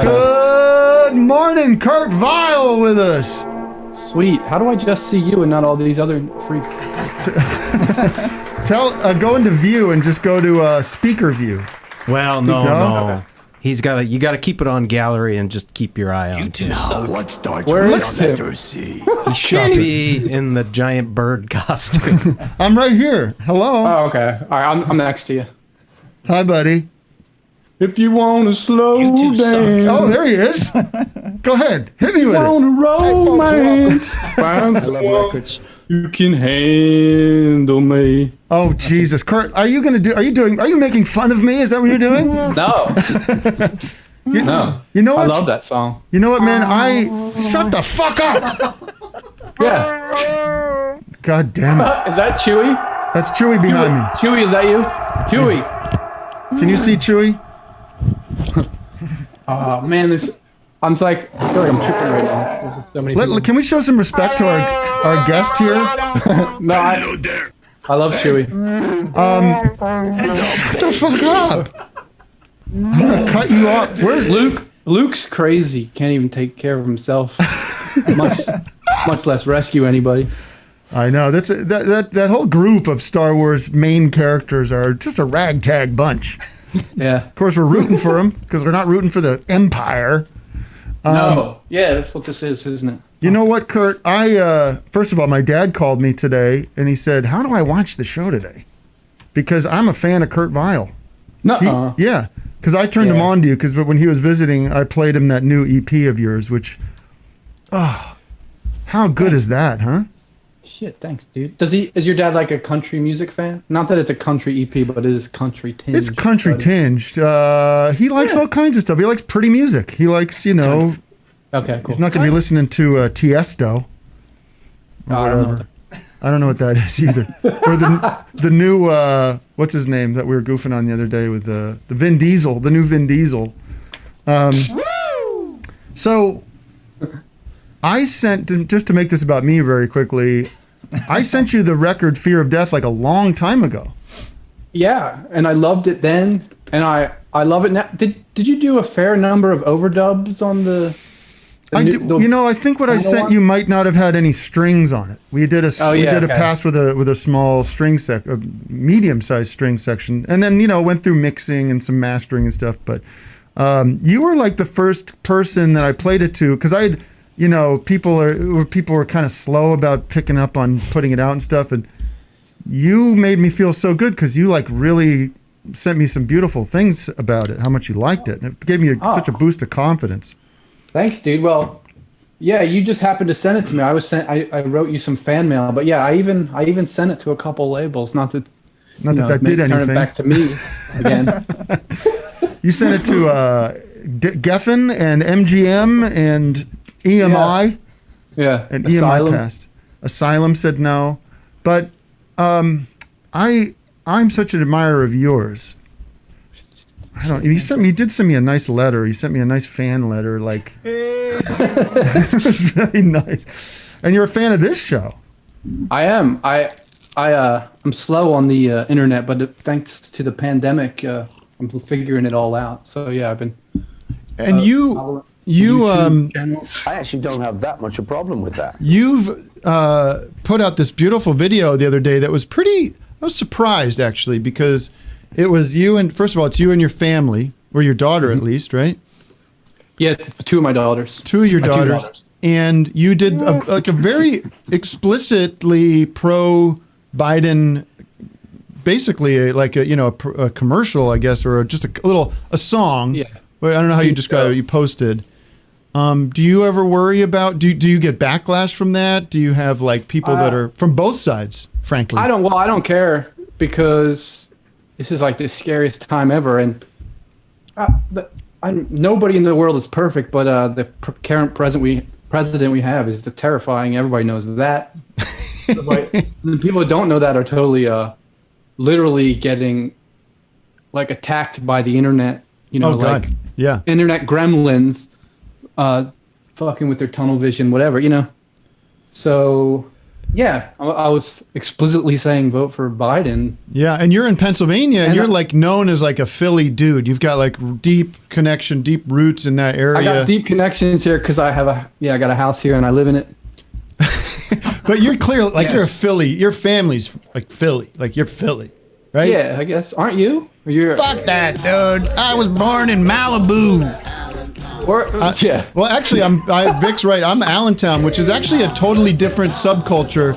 Good morning, Kurt Vile with us. Sweet. How do I just see you and not all these other freaks? Go into view and just go to speaker view. Well, no. You got to keep it on gallery and just keep your eye on Tim. What starts Where with is letter C? He should be in the giant bird costume. I'm right here. Hello. Oh, okay. All right, I'm next to you. Hi, buddy. If you want to slow down. Oh, there he is. Go ahead. Hit me with it. Want to romance. Find someone you can handle me. Oh, Jesus. Kurt, are you making fun of me? Is that what you're doing? No. No. You know what? I love that song. You know what, man? Shut the fuck up. Yeah. God damn it. Is that Chewy? That's Chewy behind me. Chewy, is that you? Chewy. Can you see Chewy? Oh, man. I feel like I'm tripping right now. So many people. Can we show some respect to our guest here? No, I love Chewy. Shut the fuck up. I'm gonna cut you off. Where's Luke? Luke's crazy. Can't even take care of himself. much less rescue anybody. I know that whole group of Star Wars main characters are just a ragtag bunch. Yeah. Of course, we're rooting for them because we're not rooting for the Empire. No. Yeah, that's what this is, isn't it? You know what, Kurt? First of all, my dad called me today and he said, "How do I watch the show today?" Because I'm a fan of Kurt Vile. No. Yeah, because I turned him on to you because when he was visiting, I played him that new EP of yours, which, how good is that, huh? Shit, thanks, dude. Is your dad like a country music fan? Not that it's a country EP, but it is country tinged. It's country tinged. He likes all kinds of stuff. He likes pretty music. He likes, Okay, cool. He's not going to be listening to Tiesto. I don't know. I don't know what that is either. Or the new what's his name that we were goofing on the other day with the Vin Diesel, the new Vin Diesel. So I sent, just to make this about me very quickly, I sent you the record Fear of Death like a long time ago. Yeah, and I loved it then, and I love it now. Did you do a fair number of overdubs on the I think what I sent you might not have had any strings on it. We did a pass with a small string a medium-sized string section, and then went through mixing and some mastering and stuff. But you were like the first person that I played it to because I'd. People were kind of slow about picking up on putting it out and stuff, and you made me feel so good because you like really sent me some beautiful things about it, how much you liked it, and it gave me such a boost of confidence. Thanks, dude. Well, yeah, you just happened to send it to me. I wrote you some fan mail, but yeah, I even sent it to a couple labels. Not that did anything. Turn it back to me again. You sent it to Geffen and MGM and EMI, and Asylum. EMI passed. Asylum said no, but I'm such an admirer of yours. You did send me a nice letter. You sent me a nice fan letter, like it was really nice. And you're a fan of this show. I am. I'm slow on the internet, but thanks to the pandemic, I'm figuring it all out. So yeah, I've been. And you I actually don't have that much a problem with that. You've put out this beautiful video the other day that was I was surprised actually because it was you and first of all it's you and your family or your daughter at least, right? Yeah, two of my daughters. Two of your daughters. And you did a very explicitly pro Biden, basically a commercial, I guess, or just a song. Yeah. I don't know how you describe it. You posted. Do you ever worry about, do you get backlash from that? Do you have like people that are from both sides, frankly? I don't care because this is like the scariest time ever. And nobody in the world is perfect, but the current president we have is terrifying. Everybody knows that. The people who don't know that are totally, literally getting like attacked by the internet, God. Yeah. Internet gremlins. Fucking with their tunnel vision, whatever, So, Yeah, I was explicitly saying vote for Biden. Yeah, and you're in Pennsylvania, and you're like known as like a Philly dude. You've got like deep connection, deep roots in that area. I got deep connections here because I got a house here and I live in it. But you're clear, like you're a Philly. Your family's like Philly, like you're Philly, right? Yeah, I guess. Aren't you? Or you're Fuck that, dude. I was born in Malibu. Yeah. Well, actually, Vic's right. I'm Allentown, which is actually a totally different subculture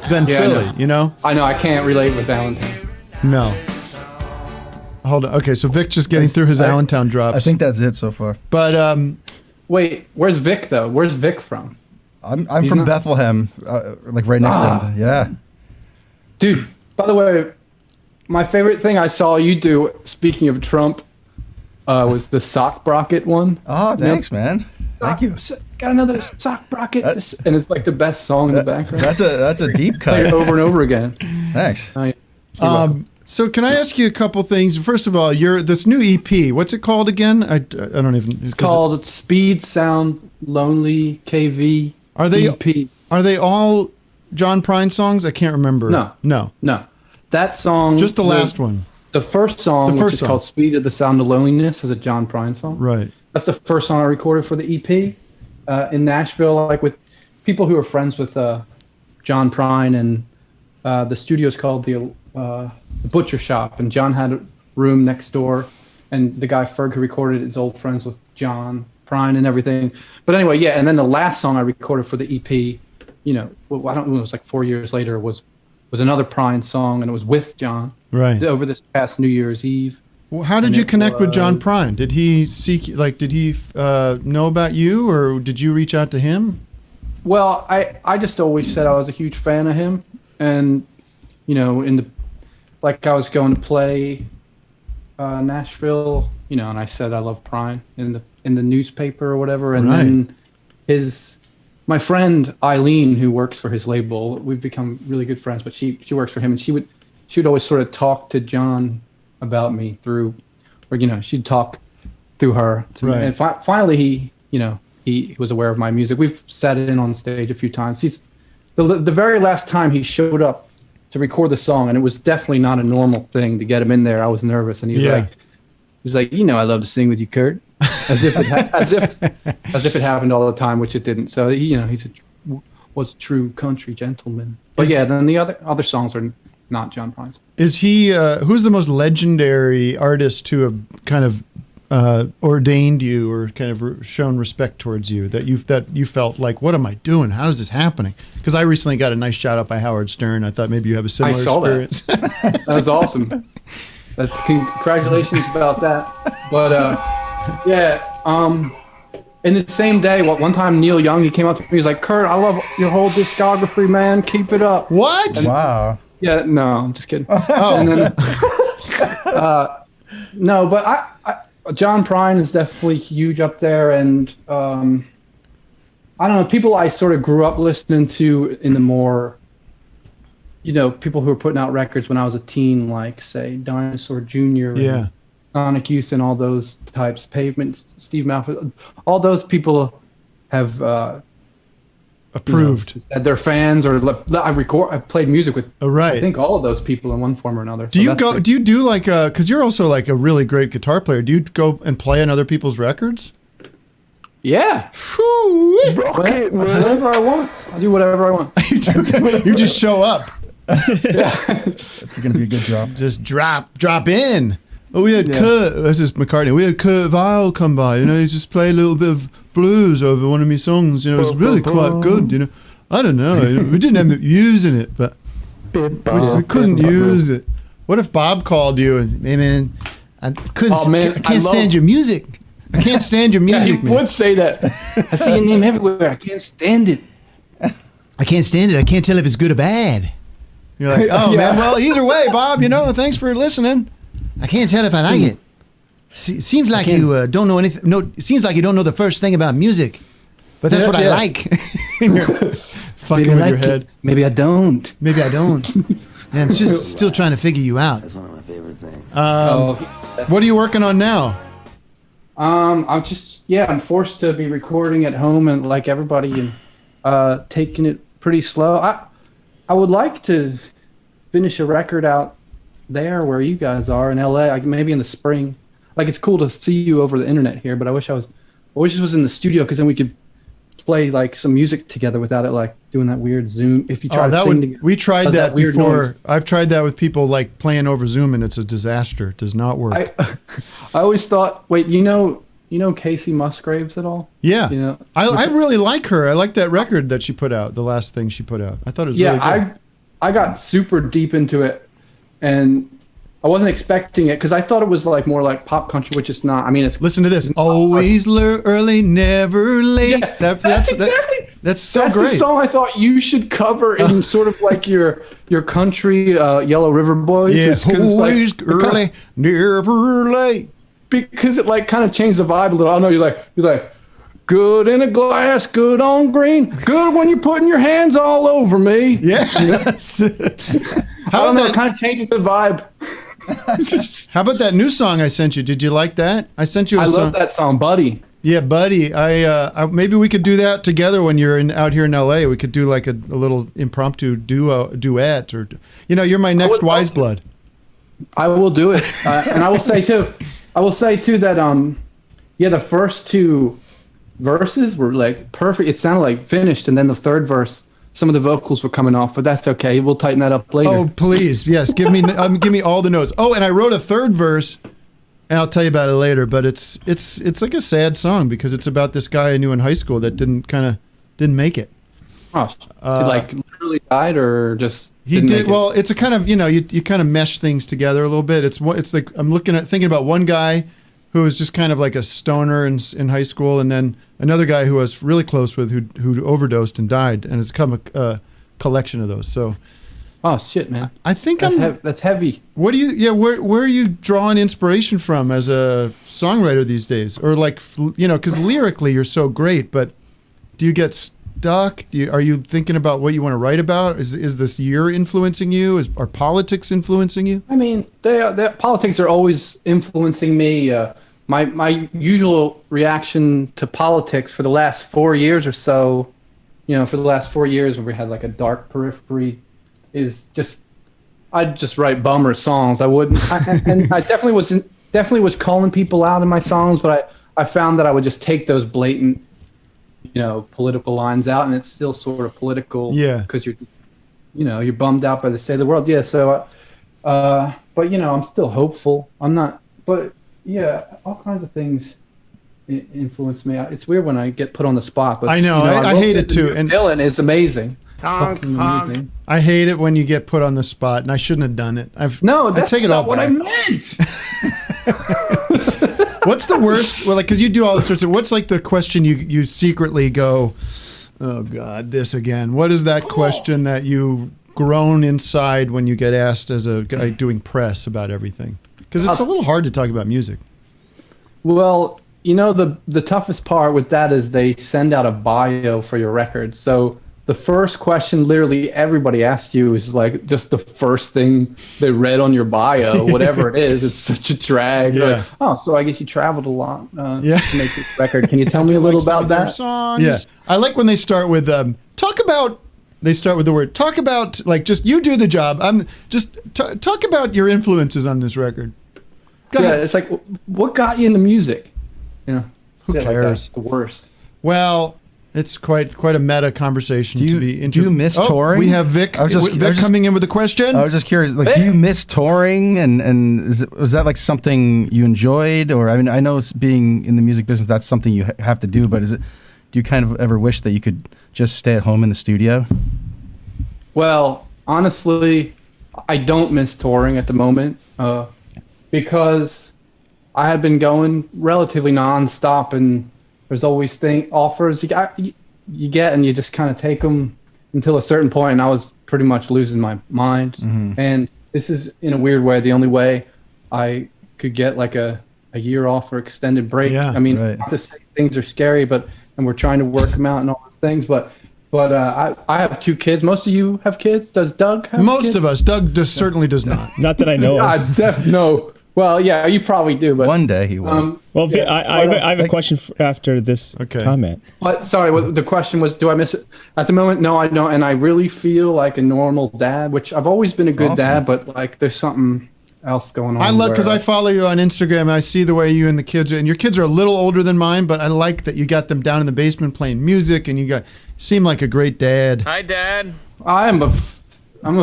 than Philly. You know? I know. I can't relate with Allentown. No. Hold on. Okay, so Vic's just getting through his Allentown drops. I think that's it so far. But wait, where's Vic though? Where's Vic from? I'm from Bethlehem, like right next to him. Yeah. Dude, by the way, my favorite thing I saw you do, speaking of Trump, was the sock brocket one. Oh, thanks, man. Thank you. Got another sock brocket, and it's like the best song in the background. That's a deep cut. Play it over and over again. Thanks. So can I ask you a couple things? First of all, this new EP, what's it called again? I don't even. It's called Speed Sound Lonely KV. Are they EP. Are they all John Prine songs? I can't remember. No. That song. Just the last one. The first song, which is called Speed of the Sound of Loneliness, is a John Prine song. Right. That's the first song I recorded for the EP in Nashville, like with people who are friends with John Prine, and the studio is called the Butcher Shop, and John had a room next door, and the guy Ferg who recorded it is old friends with John Prine and everything. But anyway, yeah, and then the last song I recorded for the EP, you know, I don't know, it was like 4 years later, was another Prine song, and it was with John. Right. Over this past New Year's Eve. Well, how did you connect with John Prine? Did he did he know about you, or did you reach out to him? Well, I just always said I was a huge fan of him, and you know, I was going to play Nashville, you know, and I said I love Prine in the newspaper or whatever, and then my friend Eileen, who works for his label, we've become really good friends, but she works for him, and she would always sort of talk to John about me through, or you know, she'd talk through her to me. And finally he was aware of my music. We've sat in on stage a few times. The very last time he showed up to record the song, and it was definitely not a normal thing to get him in there. I was nervous, and he's like, you know, I love to sing with you, Kurt, as if it happened all the time, which it didn't. So he was a true country gentleman. But then the other songs are not John Prine's. Is he who's the most legendary artist to have kind of ordained you or kind of shown respect towards you that you felt like, what am I doing? How is this happening? Because I recently got a nice shout out by Howard Stern. I thought maybe you have a similar experience. That was awesome. Congratulations about that. But in the same day, one time Neil Young, he came up to me, he was like, Kurt, I love your whole discography, man. Keep it up. What? Wow. Yeah, no, I'm just kidding. Oh. And then, no, but I John Prine is definitely huge up there, and I don't know, people I sort of grew up listening to in the more, you know, people who were putting out records when I was a teen, like say Dinosaur Jr. Yeah. Sonic Youth and all those types, Pavement, Steve Malfoy, all those people have approved. You know, they're fans, or I've played music with. Right. I think all of those people in one form or another. Do you do like because you're also like a really great guitar player. Do you go and play on other people's records? Yeah. Whatever I want. I'll do whatever I want. You just show up. Yeah. It's gonna be a good drop. Just drop in. Oh, we had Kurt. This is McCartney. We had Kurt Vile come by. You know, he just played a little bit of blues over one of my songs. You know, it was really quite good. You know, I don't know. We didn't end up using it, but we couldn't use it. What if Bob called you and, hey man, I can't stand your music. I can't stand your music. He would say that. I see your name everywhere. I can't stand it. I can't stand it. I can't tell if it's good or bad. You're like, oh man. Well, either way, Bob. You know, thanks for listening. I can't tell if I like it. Seems like you don't know anything. No, it seems like you don't know the first thing about music. But that's what I like. You're fucking with your head. Maybe I don't. Maybe I don't. Yeah, I'm just still trying to figure you out. That's one of my favorite things. What are you working on now? I'm forced to be recording at home and like everybody and taking it pretty slow. I would like to finish a record out there where you guys are in LA, like maybe in the spring. Like it's cool to see you over the internet here, but I wish it was in the studio because then we could play like some music together without it like doing that weird Zoom. If you try to sing together, we tried that before. Noise. I've tried that with people like playing over Zoom, and it's a disaster. It does not work. I always thought, wait, you know Casey Musgraves at all? Yeah, you know, I really like her. I like that record that she put out. The last thing she put out, I thought it was really good. I got super deep into it, and I wasn't expecting it because I thought it was like more like pop country, which it's not. I mean, it's listen to this: always early, never late. Yeah, that's exactly. That's so that's great. That's the song I thought you should cover in sort of like your country Yellow River Boys. Yeah, always early, never late. Because it like kind of changed the vibe a little. I know you're like good in a glass, good on green, good when you're putting your hands all over me. Yes. How about that? It kind of changes the vibe. How about that new song I sent you? Did you like that? I sent you a song. I love that song, Buddy. Yeah, Buddy. I maybe we could do that together when you're out here in LA. We could do like a little impromptu duet, or you're my next Wise Blood. I will do it, and I will say too that the first two verses were like perfect. It sounded like finished, and then the third verse, some of the vocals were coming off, but that's okay. We'll tighten that up later. Oh, please. Yes. Give me all the notes. Oh, and I wrote a third verse, and I'll tell you about it later, but it's like a sad song because it's about this guy I knew in high school that didn't make it. Oh, he like literally died or just he did. Well, it's a kind of, you kind of mesh things together a little bit. It's like I'm thinking about one guy who was just kind of like a stoner in high school, and then another guy who I was really close with who overdosed and died, and it's come a collection of those. So, oh shit, man! I think that's heavy. What do you? Yeah, where are you drawing inspiration from as a songwriter these days, or like because lyrically you're so great, but do you get stuck? Are you thinking about what you want to write about? Is this year influencing you? Are politics influencing you? I mean, politics are always influencing me. My usual reaction to politics for the last 4 years or so, for the last 4 years when we had like a dark periphery, is I'd just write bummer songs. I wouldn't, and I definitely was calling people out in my songs, but I found that I would just take those blatant, political lines out, and it's still sort of political. Yeah. Because you're bummed out by the state of the world. Yeah. So, but I'm still hopeful. I'm not, but. Yeah, all kinds of things influence me. It's weird when I get put on the spot, but I know, I hate it too. And Dylan is amazing. Amazing. I hate it when you get put on the spot, and I shouldn't have done it. That's not what I meant. What's the worst? Well, because you do all the sorts of. What's like the question you secretly go, oh God, this again? What is that question that you groan inside when you get asked as a guy doing press about everything? Because it's a little hard to talk about music. Well, the toughest part with that is they send out a bio for your record. So the first question literally everybody asks you is like just the first thing they read on your bio, whatever it is. It's such a drag. Yeah. Like, oh, so I guess you traveled a lot to make this record. Can you tell me a little about that? Songs? Yeah. I like when they start with they start with the word talk about, like, just you do the job. I'm just talk about your influences on this record. It's like, what got you into music? Who cares? Like the worst. Well, it's quite a meta conversation to be into. Do you miss touring? We have Vic. Vic coming in with a question. I was just curious. Like, do you miss touring? And was that like something you enjoyed? Or I mean, I know being in the music business, that's something you have to do. But do you kind of ever wish that you could just stay at home in the studio? Well, honestly, I don't miss touring at the moment. Because I have been going relatively nonstop, and there's always offers you get, and you just kind of take them until a certain point. And I was pretty much losing my mind. Mm-hmm. And this is, in a weird way, the only way I could get like a year off or extended break. Yeah, I mean, not to say things are scary, and we're trying to work them out and all those things, but I have 2 kids. Most of you have kids. Does Doug have Most kids? of us. Doug certainly does not. Not that I know of. No. Well, yeah, you probably do, but one day he will. Well, I have a question after this comment. What? Sorry, the question was, do I miss it? At the moment, no, I don't, and I really feel like a normal dad, which I've always been a good dad, but like there's something else going on. I love because I follow you on Instagram and I see the way you and the kids are, and your kids are a little older than mine, but I like that you got them down in the basement playing music, and you seem like a great dad. Hi, Dad. I'm a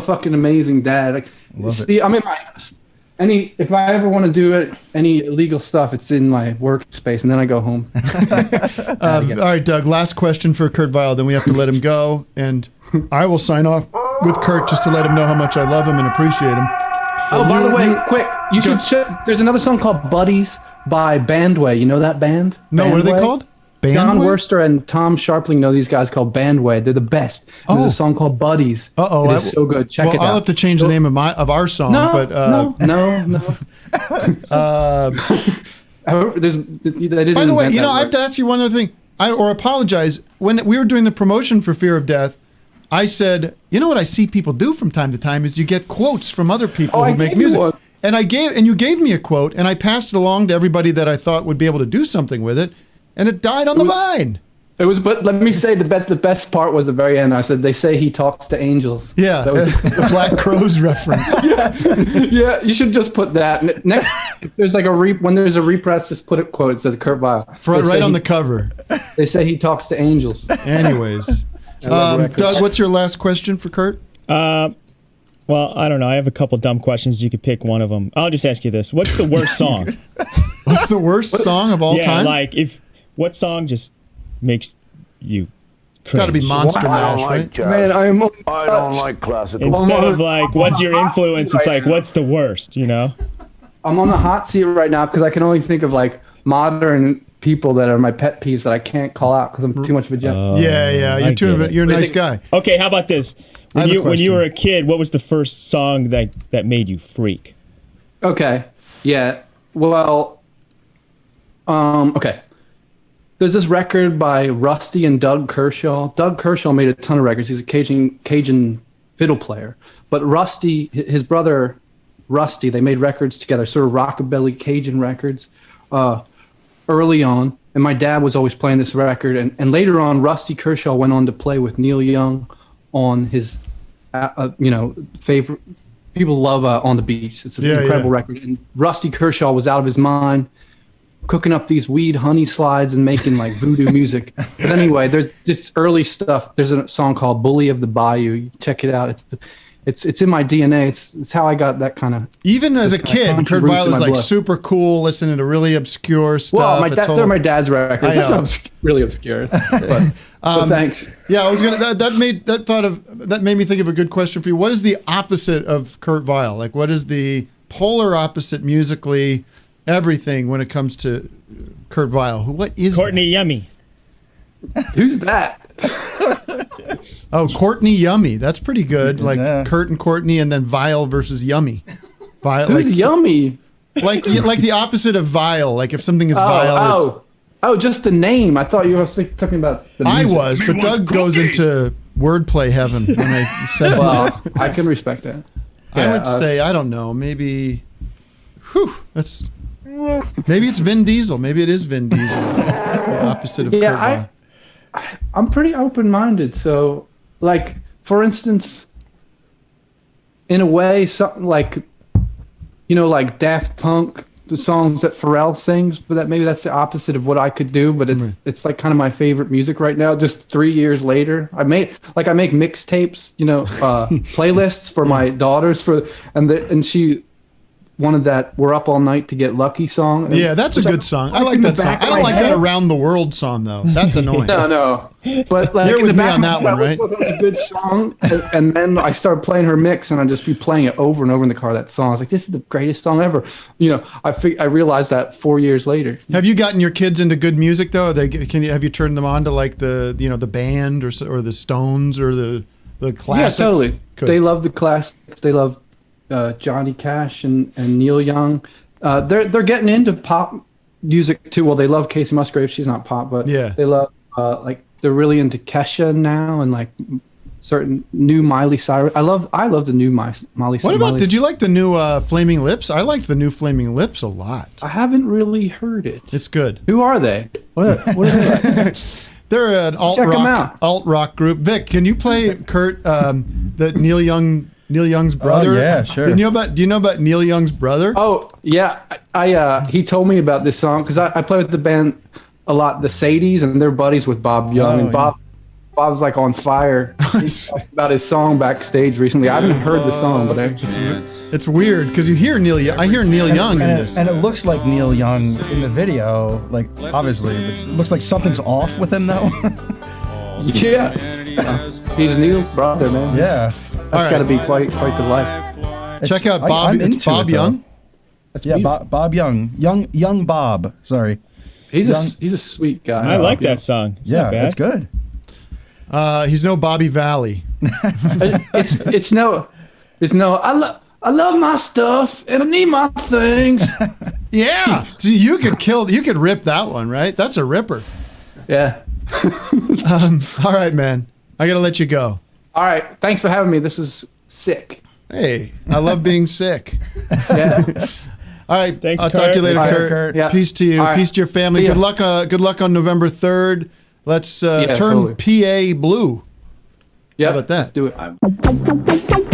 fucking amazing dad. Like, see, I'm in my if I ever want to do any illegal stuff, it's in my workspace, and then I go home. All right, Doug. Last question for Kurt Vile, then we have to let him go, and I will sign off with Kurt just to let him know how much I love him and appreciate him. Oh, by the way, quick, you should. There's another song called "Buddies" by Bandway. You know that band? No, Bandway? What are they called? Bandway? John Wurster and Tom Sharpling know these guys called Bandway. They're the best. There's a song called "Buddies." It is so good. Check it out. I'll have to change the name of our song. No, but no. By the way, I have to ask you one other thing. I apologize. When we were doing the promotion for Fear of Death, I said, what I see people do from time to time is you get quotes from other people who make music. And you gave me a quote, and I passed it along to everybody that I thought would be able to do something with it, and it died on the vine. But let me say the best part was the very end. I said, they say he talks to angels. Yeah, that was the Black Crowes reference. Yeah, you should just put that. Next, if there's like when there's a repress, just put a quote. It says Kurt Vile. Right on the cover. They say he talks to angels. Anyways. Doug, what's your last question for Kurt? Well, I don't know. I have a couple dumb questions. You could pick one of them. I'll just ask you this. What's the worst song? What's the worst song of all time? Yeah, like what song just makes you cringe? It's got to be Monster Mash, right? Man, I don't like classical. Instead of like, what's your influence? It's like, what's the worst, I'm on the hot seat right now because I can only think of like modern people that are my pet peeves that I can't call out because I'm too much of a gent. You're a nice guy. Okay, how about this? When you were a kid, what was the first song that made you freak? Okay, yeah. Well, okay. There's this record by Rusty and Doug Kershaw. Doug Kershaw made a ton of records. He's a Cajun fiddle player. But Rusty, his brother Rusty, they made records together, sort of rockabilly Cajun records early on. And my dad was always playing this record. And later on, Rusty Kershaw went on to play with Neil Young on his, favorite. People love On the Beach. It's an incredible record. And Rusty Kershaw was out of his mind, cooking up these weed honey slides and making like voodoo music. But anyway, there's this early stuff. There's a song called "Bully of the Bayou." You check it out. It's in my DNA. It's how I got that kind of. Even as a kid, Kurt Vile is like super cool, listening to really obscure stuff. Well, they're my dad's records. That's not really obscure. But thanks. Yeah, I was gonna. That made me think of a good question for you. What is the opposite of Kurt Vile? Like, what is the polar opposite musically? Everything when it comes to Kurt Vile. What is Courtney Yummy? Who's that? Oh, Courtney Yummy. That's pretty good. Like Kurt and Courtney, and then Vile versus Yummy. Who's Yummy? Like the opposite of vile. Like if something is vile. Oh, just the name. I thought you were talking about the music. I was, but Doug goes into wordplay heaven when I said. Well, I can respect that. I would say I don't know. Maybe. Maybe it's Vin Diesel. Maybe it is Vin Diesel. The opposite of Kurt Vile. I'm pretty open-minded. So, like, for instance, in a way, something like, like Daft Punk, the songs that Pharrell sings, but maybe that's the opposite of what I could do. But it's like kind of my favorite music right now. Just 3 years later, I make mixtapes, playlists for my daughters and she wanted that "We're Up All Night to Get Lucky" song. Yeah, that's a good song. I like that song. I don't like that "Around the World" song though. That's annoying. No. But like, you're with me on that one, right? That was a good song, and then I started playing her mix, and I'd just be playing it over and over in the car. That song, I was like, "This is the greatest song ever." I realized that 4 years later. Have you gotten your kids into good music though? Have you turned them on to like the band or the Stones or the classics? Yeah, totally. Good. They love the classics. They love Johnny Cash and Neil Young. They're getting into pop music too. Well, they love Casey Musgraves. She's not pop, but they love they're really into Kesha now and like certain new Miley Cyrus. I love the new Miley Cyrus. What about? Did you like the new Flaming Lips? I liked the new Flaming Lips a lot. I haven't really heard it. It's good. Who are they? What are they like? They're an alt rock group. Vic, can you play Kurt, the Neil Young's brother? Oh, yeah, sure. Do you know about Neil Young's brother? Oh yeah, I he told me about this song because I play with the band a lot, the Sadies, and they're buddies with Bob Young, and Bob's like on fire. He talked about his song backstage recently. I haven't heard the song, but it's weird because you hear I hear Neil Young in this, and it looks like Neil Young in the video. Like obviously, it looks like something's off with him though. Yeah, he's Neil's brother, man. Yeah, that's got to be quite the life. Check out Bob. It's Bob Young. That's Bob Young, young Bob. Sorry, he's a sweet guy. I like that song. It's not bad. It's good. He's no Bobby Valley. it's no. I love my stuff and I need my things. Yeah, so you could rip that one, right? That's a ripper. Yeah. All right, man. I gotta let you go. All right. Thanks for having me. This is sick. Hey, I love being sick. Yeah. All right. Thanks, I'll talk to you later, Kurt. Yeah. Peace to you. Right. Peace to your family. Good luck. Good luck on November 3rd. Let's turn totally. PA blue. Yeah. How about that? Let's do it.